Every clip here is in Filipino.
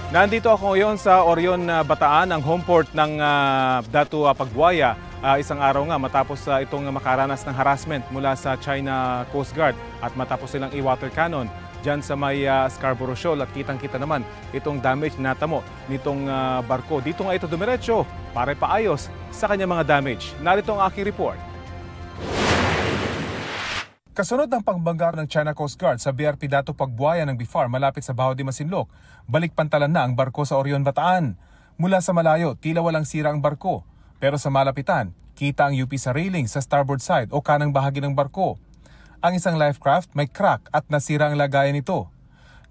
Nandito ako ngayon sa Orion, Bataan, ang home port ng Datu Pagbuaya. Isang araw nga matapos itong makaranas ng harassment mula sa China Coast Guard at matapos silang i-water cannon dyan sa may Scarborough Shoal, at kitang-kita naman itong damage na natamo nitong barko. Dito nga ito dumiretso para paayos sa kanyang mga damage. Narito ang aking report. Kasunod ng pangbangga ng China Coast Guard sa BRP Datu Pagbuaya ng BIFAR malapit sa Baho de Masinloc, balik pantalan na ang barko sa Orion, Bataan. Mula sa malayo, tila walang sira ang barko. Pero sa malapitan, kita ang UP sa railing sa starboard side o kanang bahagi ng barko. Ang isang life craft may crack at nasira ang lagayan nito.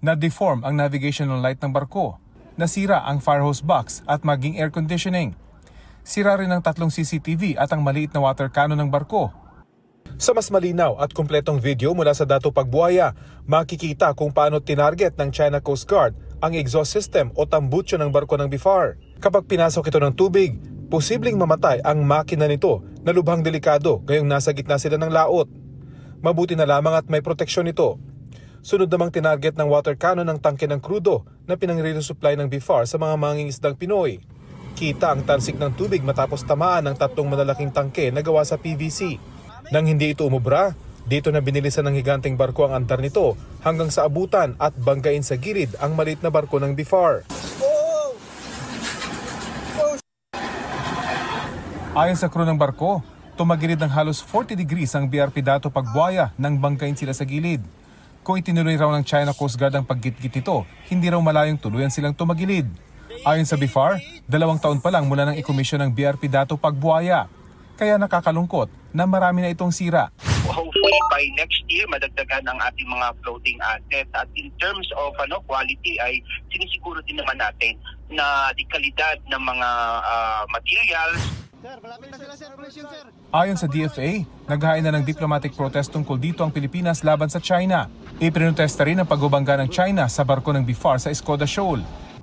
Na-deform ang navigational light ng barko. Nasira ang fire hose box at maging air conditioning. Sira rin ang 3 CCTV at ang maliit na water cannon ng barko. Sa mas malinaw at kumpletong video mula sa Datu Pagbuaya, makikita kung paano tinarget ng China Coast Guard ang exhaust system o tambutso ng barko ng BIFAR. Kapag pinasok ito ng tubig, posibleng mamatay ang makina nito na lubhang delikado ngayong nasa gitna sila ng laot. Mabuti na lamang at may proteksyon ito. Sunod namang tinarget ng water cannon ng tangke ng krudo na pinang-resupply ng BIFAR sa mga mangingisdang Pinoy. Kita ang tansik ng tubig matapos tamaan ng 3 malalaking tangke na gawa sa PVC. Nang hindi ito umubra, dito na binilisan ng higanteng barko ang andar nito hanggang sa abutan at banggain sa gilid ang maliit na barko ng BIFAR. Ayon sa crew ng barko, tumagilid ng halos 40 degrees ang BRP Datu Pagbuaya nang banggain sila sa gilid. Kung itinuloy raw ng China Coast Guard ang paggitgit nito, hindi raw malayong tuluyan silang tumagilid. Ayon sa BIFAR, 2 taon pa lang mula ng ikomisyon ng BRP Datu Pagbuaya. Kaya nakakalungkot na marami na itong sira. Hopefully by next year, madagdagan ang ating mga floating assets. At in terms of quality, ay sinisiguro din naman natin na di kalidad ng mga materials. Ayon sa DFA, naghain na ng diplomatic protest tungkol dito ang Pilipinas laban sa China. Ipinotesta rin ang pagbabangga ng China sa barko ng BIFAR sa Escoda Shoal.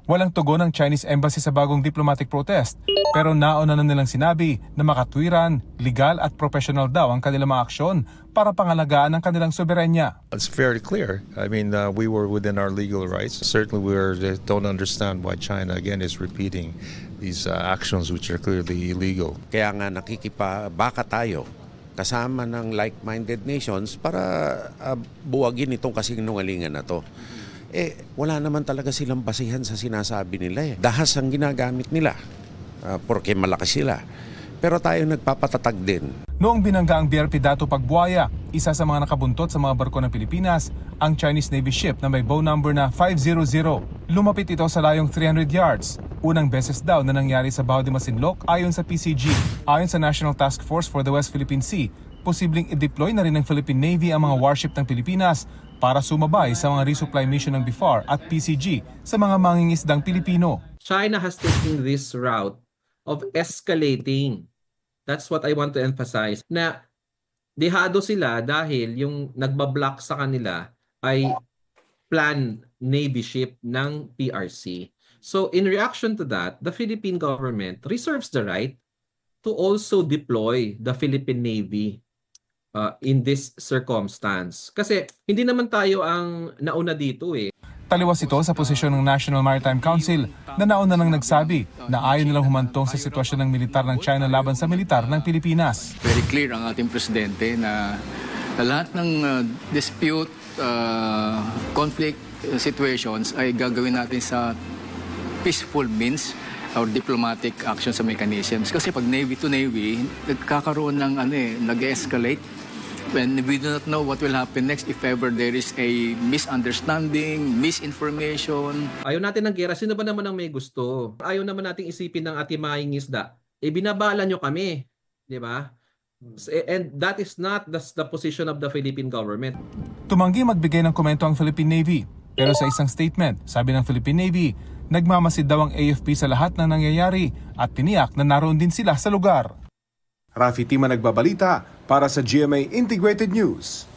Walang tugon ng Chinese Embassy sa bagong diplomatic protest, pero nauna na nilang sinabi na makatwiran, legal at professional daw ang kanilang mga aksyon para pangalagaan ang kanilang soberenya. It's very clear. I mean, we were within our legal rights. Certainly we don't understand why China again is repeating these actions which are clearly illegal. Kaya nga nakikipabaka tayo kasama ng like-minded nations para buwagin itong kasinungalingan na to. Wala naman talaga silang basihan sa sinasabi nila. Dahas ang ginagamit nila porque malakas sila. Pero tayo nagpapatatag din. Noong binangga ang BRP Datu Pagbuaya, isa sa mga nakabuntot sa mga barko ng Pilipinas, ang Chinese Navy ship na may bow number na 500. Lumapit ito sa layong 300 yards. Unang beses daw na nangyari sa Baho de Masinloc ayon sa PCG. Ayon sa National Task Force for the West Philippine Sea, posibleng i-deploy na rin ng Philippine Navy ang mga warship ng Pilipinas para sumabay sa mga resupply mission ng BIFAR at PCG sa mga mangingisdang Pilipino. China has taken this route of escalating. That's what I want to emphasize. Na dehado sila dahil yung nagbablock sa kanila ay planned Navy ship ng PRC. So in reaction to that, the Philippine government reserves the right to also deploy the Philippine Navy in this circumstance. Kasi hindi naman tayo ang nauna dito eh. Taliwas ito sa posisyon ng National Maritime Council na nauna nang nagsabi na ayaw nilang humantong sa sitwasyon ng militar ng China laban sa militar ng Pilipinas. Very clear ang ating presidente na lahat ng dispute, conflict situations ay gagawin natin sa peaceful means or diplomatic action sa mechanisms. Kasi pag Navy to Navy, nagkakaroon ng nag-escalate. When we do not know what will happen next if ever there is a misunderstanding, misinformation. Ayaw natin ng gera. Sino ba naman ang may gusto? Ayaw naman nating isipin ng ating mangingisda. Binabala nyo kami. Di ba? And that is not the position of the Philippine government. Tumanggi magbigay ng komento ang Philippine Navy. Pero sa isang statement, sabi ng Philippine Navy, nagmamasid daw ang AFP sa lahat ng nangyayari at tiniyak na naroon din sila sa lugar. Rafi Tima nagbabalita para sa GMA Integrated News.